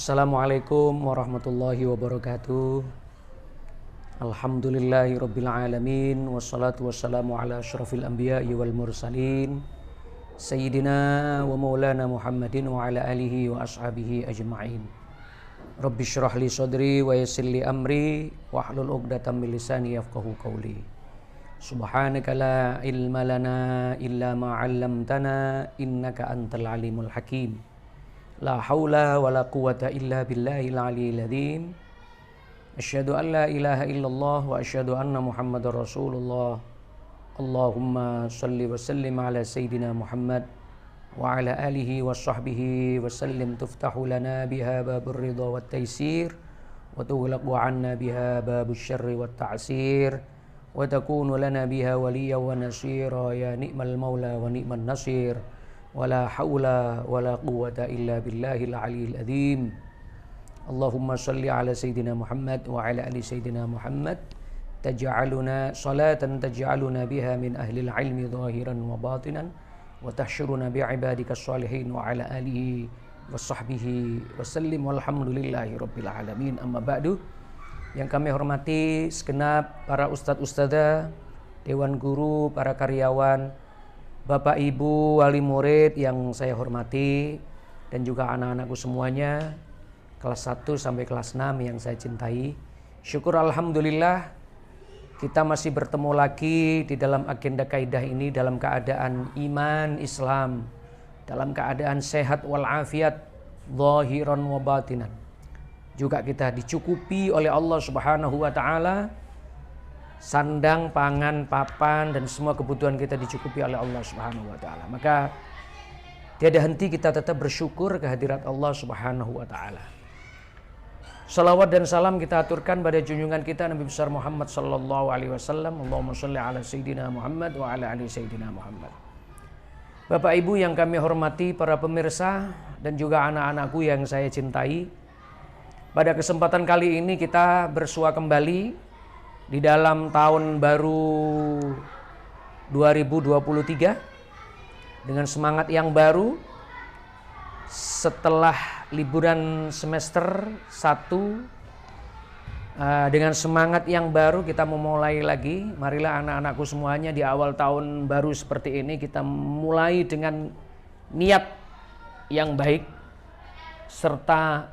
Assalamualaikum warahmatullahi wabarakatuh. Alhamdulillahirabbil alamin wassalatu wassalamu ala asyrafil anbiya'i wal mursalin sayyidina wa maulana Muhammadin wa ala alihi wa ashabihi ajma'in. Rabbi syrah li sadri wa yassir li amri wahlul 'uqdatam min lisani yafqahu qawli. Subhanaka la ilma lana illa ma 'allamtana innaka antal alimul hakim. La haula wa la quwata illa billahil aliyil adzim. Asyhadu an la ilaha illallah wa asyhadu anna Muhammadar Rasulullah. Allahumma shalli wa sallim ala sayyidina Muhammad wa ala alihi wa sahbihi wa sallim tuftahu lana biha babur ridha wat taysir wa tughlaqu 'anna biha babus syarri wat ta'sir wa takunu lana biha waliyyan wa nasira ya ni'mal maula wa ni'man nasir. Wala haula wala quwwata illa billahil aliyil adzim. Allahumma shalli ala sayyidina Muhammad wa ala ali sayyidina Muhammad taj'aluna salatan taj'aluna biha min ahlil ilmi zahiran wa batinan wa tahsyuruna bi ibadikas shalihin wa ala alihi wa sahbihi wa sallim walhamdulillahi rabbil alamin. Amma ba'du. Yang kami hormati segenap para ustadz ustadzah, dewan guru, para karyawan, Bapak Ibu wali murid yang saya hormati, dan juga anak-anakku semuanya kelas 1 sampai kelas 6 yang saya cintai. Syukur alhamdulillah kita masih bertemu lagi di dalam agenda kaidah ini dalam keadaan iman Islam, dalam keadaan sehat walafiat zahiran wa batinan. Juga kita dicukupi oleh Allah Subhanahu wa taala, sandang, pangan, papan, dan semua kebutuhan kita dicukupi oleh Allah Subhanahu wa taala. Maka tiada henti kita tetap bersyukur kehadirat Allah Subhanahu wa taala. Salawat dan salam kita aturkan pada junjungan kita Nabi besar Muhammad sallallahu alaihi wasallam. Allahumma shalli ala sayyidina Muhammad wa ala ali sayyidina Muhammad. Bapak Ibu yang kami hormati, para pemirsa dan juga anak-anakku yang saya cintai. Pada kesempatan kali ini kita bersua kembali di dalam tahun baru 2023 dengan semangat yang baru. Setelah liburan semester 1 dengan semangat yang baru kita memulai lagi. Marilah anak-anakku semuanya di awal tahun baru seperti ini kita mulai dengan niat yang baik serta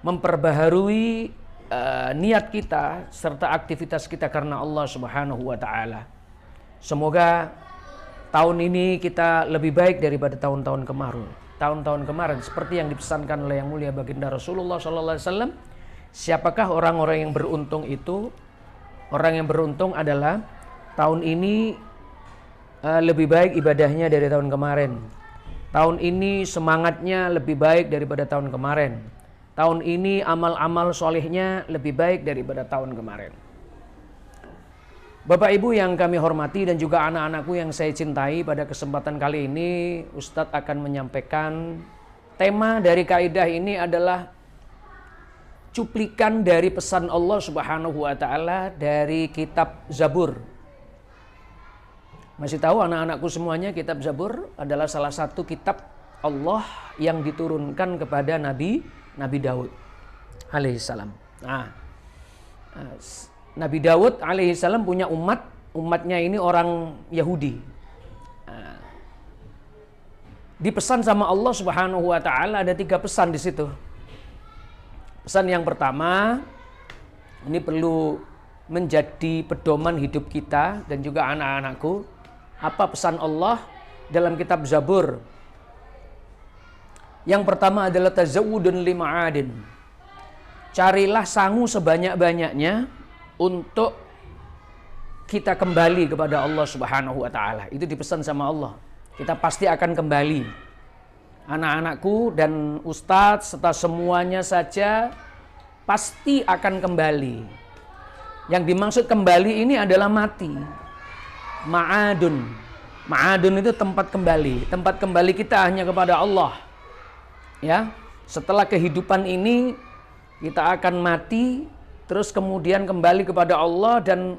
memperbaharui niat kita serta aktivitas kita karena Allah Subhanahu wa taala. Semoga tahun ini kita lebih baik daripada tahun-tahun kemarin. Tahun-tahun kemarin seperti yang dipesankan oleh yang mulia baginda Rasulullah sallallahu alaihi wasallam, siapakah orang-orang yang beruntung itu? Orang yang beruntung adalah tahun ini lebih baik ibadahnya dari tahun kemarin. Tahun ini semangatnya lebih baik daripada tahun kemarin. Tahun ini amal-amal solehnya lebih baik daripada tahun kemarin. Bapak Ibu yang kami hormati dan juga anak-anakku yang saya cintai, pada kesempatan kali ini Ustadz akan menyampaikan tema dari kaidah ini adalah cuplikan dari pesan Allah Subhanahu wa taala dari kitab Zabur. Masih tahu anak-anakku semuanya, kitab Zabur adalah salah satu kitab Allah yang diturunkan kepada Nabi Daud alaihissalam. Nabi Daud alaihissalam punya umatnya ini orang Yahudi. Dipesan sama Allah Subhanahu wa taala ada 3 pesan di situ. Pesan yang pertama, ini perlu menjadi pedoman hidup kita dan juga anak-anakku. Apa pesan Allah dalam kitab Zabur? Yang pertama adalah tazawwudun lima'adin. Carilah sangu sebanyak-banyaknya untuk kita kembali kepada Allah Subhanahu wa taala. Itu dipesan sama Allah. Kita pasti akan kembali. Anak-anakku dan ustadz serta semuanya saja pasti akan kembali. Yang dimaksud kembali ini adalah mati. Ma'adun. Ma'adun itu tempat kembali. Tempat kembali kita hanya kepada Allah. Ya, setelah kehidupan ini kita akan mati, terus kemudian kembali kepada Allah, dan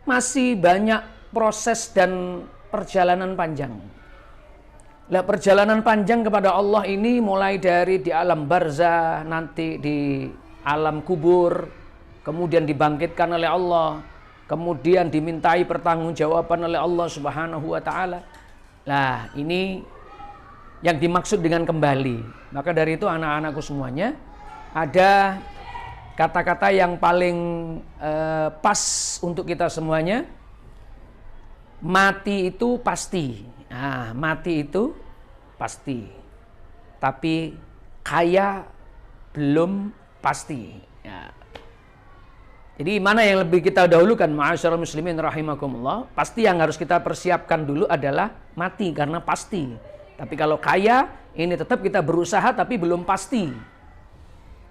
masih banyak proses dan perjalanan panjang. Lah perjalanan panjang kepada Allah ini mulai dari di alam barzah, nanti di alam kubur, kemudian dibangkitkan oleh Allah, kemudian dimintai pertanggungjawaban oleh Allah Subhanahu wa taala. Lah, ini yang dimaksud dengan kembali. Maka dari itu anak-anakku semuanya, ada kata-kata yang paling pas untuk kita semuanya. Mati itu pasti. Nah, mati itu pasti. Tapi kaya belum pasti. Ya. Jadi mana yang lebih kita dahulukan, ma'asyiral muslimin rahimakumullah? Pasti yang harus kita persiapkan dulu adalah mati karena pasti. Tapi kalau kaya, ini tetap kita berusaha tapi belum pasti.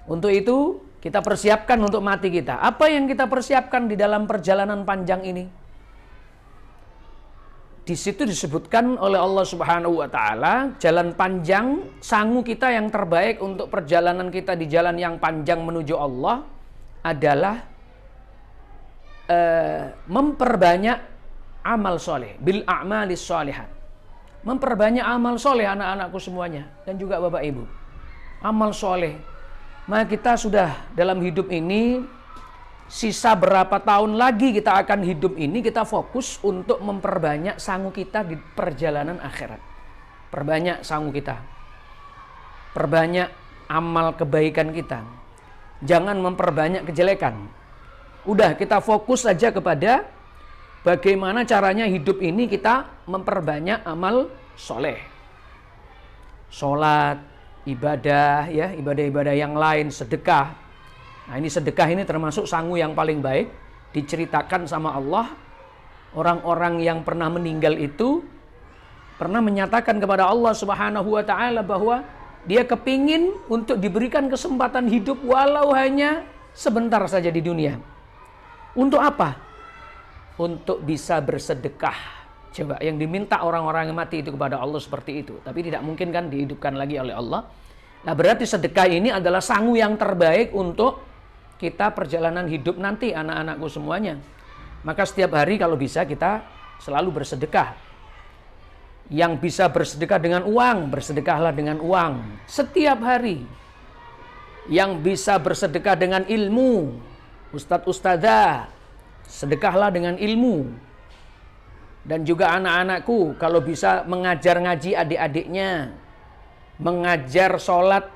Untuk itu kita persiapkan untuk mati kita. Apa yang kita persiapkan di dalam perjalanan panjang ini? Di situ disebutkan oleh Allah Subhanahu wa taala, jalan panjang, sangu kita yang terbaik untuk perjalanan kita di jalan yang panjang menuju Allah adalah memperbanyak amal soleh, bil a'malis sholihat. Memperbanyak amal soleh anak-anakku semuanya dan juga Bapak Ibu. Amal soleh. Maka kita sudah dalam hidup ini, sisa berapa tahun lagi kita akan hidup ini, kita fokus untuk memperbanyak sangu kita di perjalanan akhirat. Perbanyak sangu kita. Perbanyak amal kebaikan kita. Jangan memperbanyak kejelekan. Udah, kita fokus saja kepada bagaimana caranya hidup ini kita memperbanyak amal soleh. Sholat, ibadah, ya, ibadah-ibadah yang lain, sedekah. Nah, ini sedekah ini termasuk sangu yang paling baik. Diceritakan sama Allah, orang-orang yang pernah meninggal itu pernah menyatakan kepada Allah Subhanahu wa taala bahwa dia kepingin untuk diberikan kesempatan hidup walau hanya sebentar saja di dunia. Untuk apa? Untuk bisa bersedekah. Coba, yang diminta orang-orang yang mati itu kepada Allah seperti itu. Tapi tidak mungkin kan dihidupkan lagi oleh Allah. Nah, berarti sedekah ini adalah sangu yang terbaik untuk kita perjalanan hidup nanti, anak-anakku semuanya. Maka setiap hari kalau bisa kita selalu bersedekah. Yang bisa bersedekah dengan uang, bersedekahlah dengan uang setiap hari. Yang bisa bersedekah dengan ilmu, ustadz-ustadzah, sedekahlah dengan ilmu. Dan juga anak-anakku kalau bisa mengajar ngaji adik-adiknya, mengajar sholat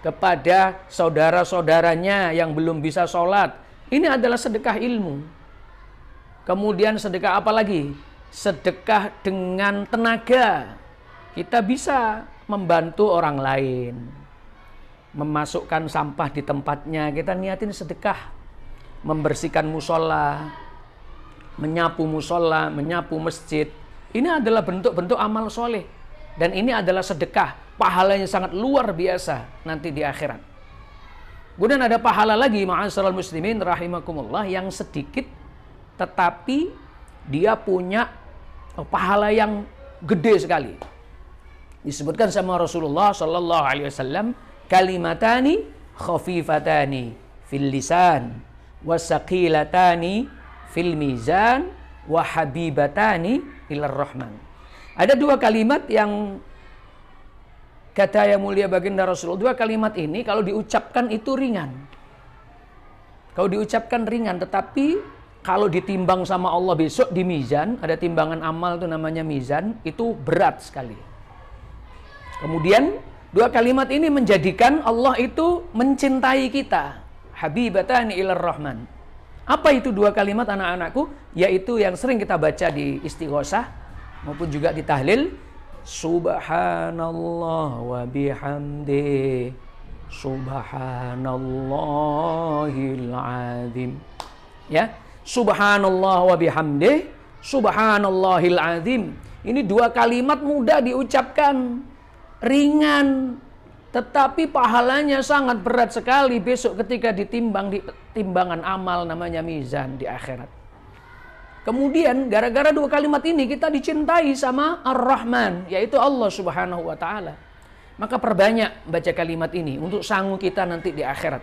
kepada saudara-saudaranya yang belum bisa sholat. Ini adalah sedekah ilmu. Kemudian sedekah apa lagi? Sedekah dengan tenaga. Kita bisa membantu orang lain. Memasukkan sampah di tempatnya, kita niatin sedekah. Membersihkan musola, menyapu musola, menyapu masjid. Ini adalah bentuk-bentuk amal soleh. Dan ini adalah sedekah. Pahalanya sangat luar biasa nanti di akhirat. Kemudian ada pahala lagi, ma'asyiral muslimin rahimakumullah, yang sedikit tetapi dia punya pahala yang gede sekali. Disebutkan sama Rasulullah sallallahu alaihi wasallam, kalimatani khafifatani fil lisan wasaqilatani fil mizan wa habibatani ilar rahman. Ada dua kalimat yang kata yang mulia baginda Rasulullah, dua kalimat ini kalau diucapkan itu ringan. Kalau diucapkan ringan, tetapi kalau ditimbang sama Allah besok di mizan, ada timbangan amal itu namanya mizan, itu berat sekali. Kemudian dua kalimat ini menjadikan Allah itu mencintai kita. Habibatani ilar rahman. Apa itu dua kalimat anak-anakku? Yaitu yang sering kita baca di istighosah maupun juga di tahlil. Subhanallah wa bihamdi, subhanallahil azim. Ya, subhanallah wa bihamdi, subhanallahil azim. Ini dua kalimat mudah diucapkan, ringan, tetapi pahalanya sangat berat sekali besok ketika ditimbang di timbangan amal namanya mizan di akhirat. Kemudian gara-gara dua kalimat ini kita dicintai sama Ar-Rahman, yaitu Allah Subhanahu wa taala. Maka perbanyak baca kalimat ini untuk sangu kita nanti di akhirat.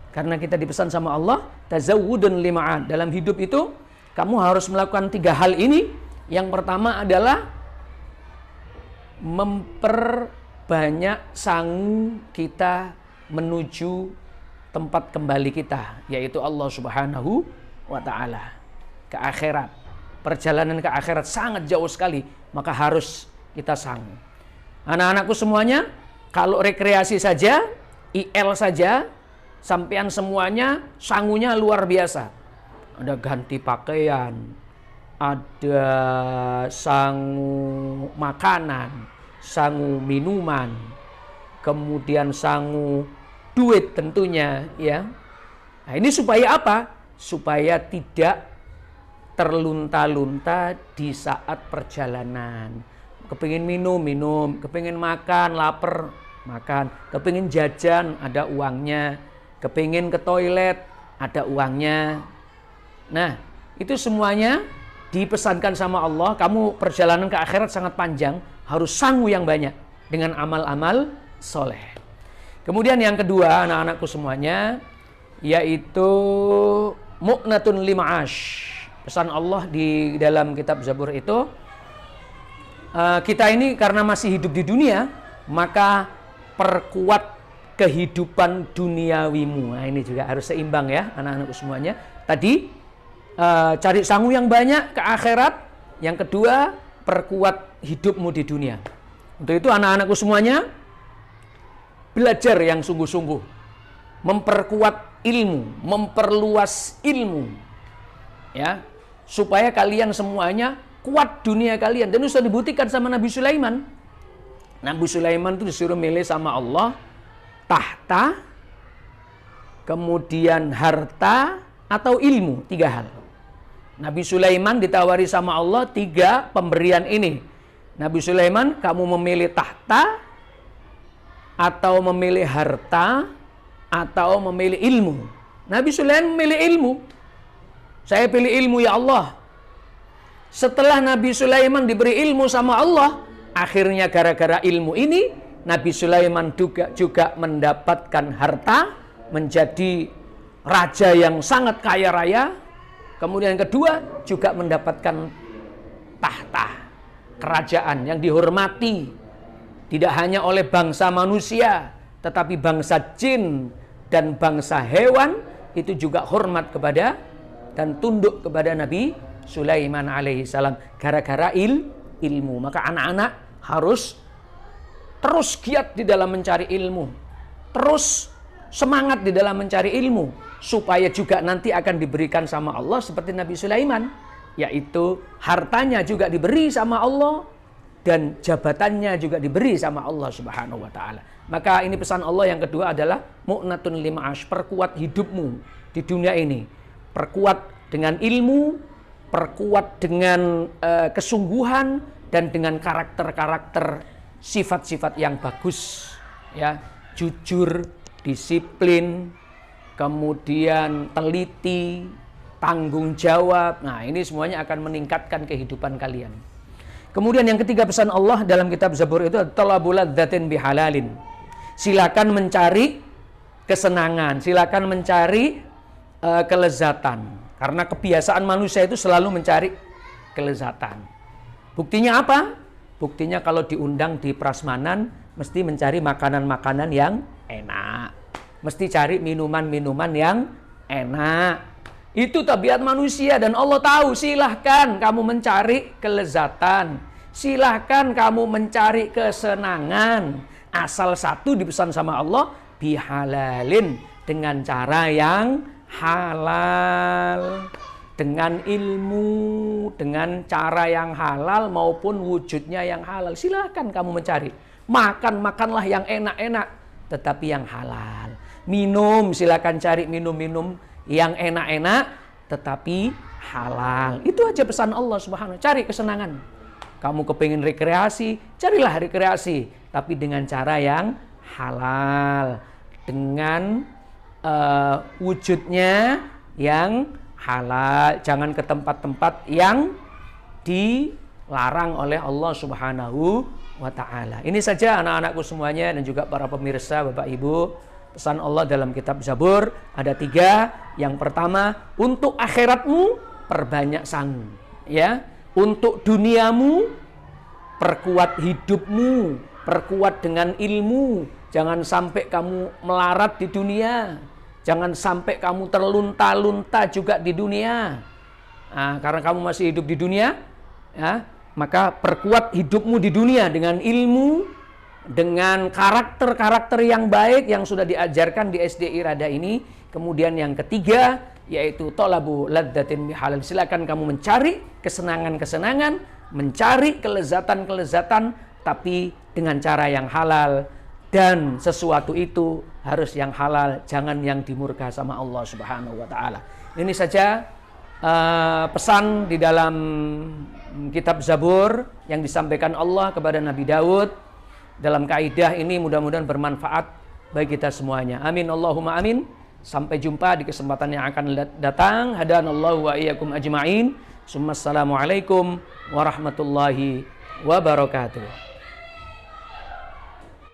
Karena kita dipesan sama Allah, tazawwudun lima'ad. Dalam hidup itu kamu harus melakukan 3 hal ini. Yang pertama adalah memperbanyak sangu kita menuju tempat kembali kita, yaitu Allah Subhanahu wa ta'ala, ke akhirat. Perjalanan ke akhirat sangat jauh sekali, maka harus kita sangu. Anak-anakku semuanya, kalau rekreasi saja, IL saja, sampean semuanya sangunya luar biasa. Ada ganti pakaian, ada sangu makanan, sangu minuman, kemudian sangu duit tentunya, ya. Nah, ini supaya apa? Supaya tidak terlunta-lunta di saat perjalanan. Kepingin minum, kepingin makan, lapar, makan. Kepingin jajan, ada uangnya. Kepingin ke toilet, ada uangnya. Nah, itu semuanya dipesankan sama Allah. Kamu perjalanan ke akhirat sangat panjang, harus sangu yang banyak dengan amal-amal soleh. Kemudian yang kedua, anak-anakku semuanya, yaitu mu'natun lima'ash. Pesan Allah di dalam kitab Zabur itu, kita ini karena masih hidup di dunia, maka perkuat kehidupan duniawimu. Nah, ini juga harus seimbang ya anak-anakku semuanya. Tadi cari sangu yang banyak ke akhirat. Yang kedua, perkuat hidupmu di dunia. Untuk itu anak-anakku semuanya, belajar yang sungguh-sungguh, memperkuat ilmu, memperluas ilmu, ya, supaya kalian semuanya kuat dunia kalian. Dan itu sudah dibuktikan sama Nabi Sulaiman. Nabi Sulaiman itu disuruh milih sama Allah tahta, kemudian harta, atau ilmu. 3 hal. Nabi Sulaiman ditawari sama Allah 3 pemberian ini. Nabi Sulaiman, kamu memilih tahta, atau memilih harta, atau memilih ilmu. Nabi Sulaiman memilih ilmu. Saya pilih ilmu ya Allah. Setelah Nabi Sulaiman diberi ilmu sama Allah, akhirnya gara-gara ilmu ini, Nabi Sulaiman juga mendapatkan harta, menjadi raja yang sangat kaya raya. Kemudian yang kedua, juga mendapatkan tahta, kerajaan yang dihormati. Tidak hanya oleh bangsa manusia, tetapi bangsa jin dan bangsa hewan itu juga hormat kepada dan tunduk kepada Nabi Sulaiman alaihissalam gara-gara ilmu. Maka anak-anak harus terus giat di dalam mencari ilmu, terus semangat di dalam mencari ilmu, supaya juga nanti akan diberikan sama Allah seperti Nabi Sulaiman, yaitu hartanya juga diberi sama Allah, dan jabatannya juga diberi sama Allah Subhanahu wa ta'ala. Maka ini pesan Allah yang kedua adalah mu'natun lima'ash, perkuat hidupmu di dunia ini. Perkuat dengan ilmu, perkuat dengan kesungguhan, dan dengan karakter-karakter sifat-sifat yang bagus, ya, jujur, disiplin, kemudian teliti, tanggung jawab. Nah, ini semuanya akan meningkatkan kehidupan kalian. Kemudian yang ketiga pesan Allah dalam kitab Zabur itu, talabul ladzatin bihalalin. Silakan mencari kesenangan, silakan mencari kelezatan. Karena kebiasaan manusia itu selalu mencari kelezatan. Buktinya apa? Buktinya kalau diundang di prasmanan, mesti mencari makanan-makanan yang enak. Mesti cari minuman-minuman yang enak. Itu tabiat manusia dan Allah tahu. Silahkan kamu mencari kelezatan, silahkan kamu mencari kesenangan, asal satu dipesan sama Allah, bihalalin, dengan cara yang halal, dengan ilmu, dengan cara yang halal maupun wujudnya yang halal. Silahkan kamu mencari. Makanlah yang enak-enak, tetapi yang halal. Minum, silahkan cari minum-minum yang enak-enak tetapi halal. Itu aja pesan Allah Subhanahu. Cari kesenangan. Kamu kepingin rekreasi, carilah rekreasi, tapi dengan cara yang halal, dengan wujudnya yang halal. Jangan ke tempat-tempat yang dilarang oleh Allah Subhanahu wa ta'ala. Ini saja anak-anakku semuanya dan juga para pemirsa, Bapak Ibu. Pesan Allah dalam kitab Zabur ada 3. Yang pertama, untuk akhiratmu perbanyak sangu, ya. Untuk duniamu perkuat hidupmu, perkuat dengan ilmu. Jangan sampai kamu melarat di dunia, jangan sampai kamu terlunta-lunta juga di dunia. Nah, karena kamu masih hidup di dunia, ya, maka perkuat hidupmu di dunia dengan ilmu, dengan karakter-karakter yang baik yang sudah diajarkan di SD Irada ini. Kemudian yang ketiga, yaitu thalabu ladzatin bihalal. Silakan kamu mencari kesenangan-kesenangan, mencari kelezatan-kelezatan, tapi dengan cara yang halal. Dan sesuatu itu harus yang halal, jangan yang dimurka sama Allah Subhanahu wa taala. Ini saja pesan di dalam kitab Zabur yang disampaikan Allah kepada Nabi Daud. Dalam kaidah ini mudah-mudahan bermanfaat bagi kita semuanya. Amin Allahumma amin. Sampai jumpa di kesempatan yang akan datang. Hadanallahu wa iyyakum ajma'in. Assalamualaikum warahmatullahi wabarakatuh.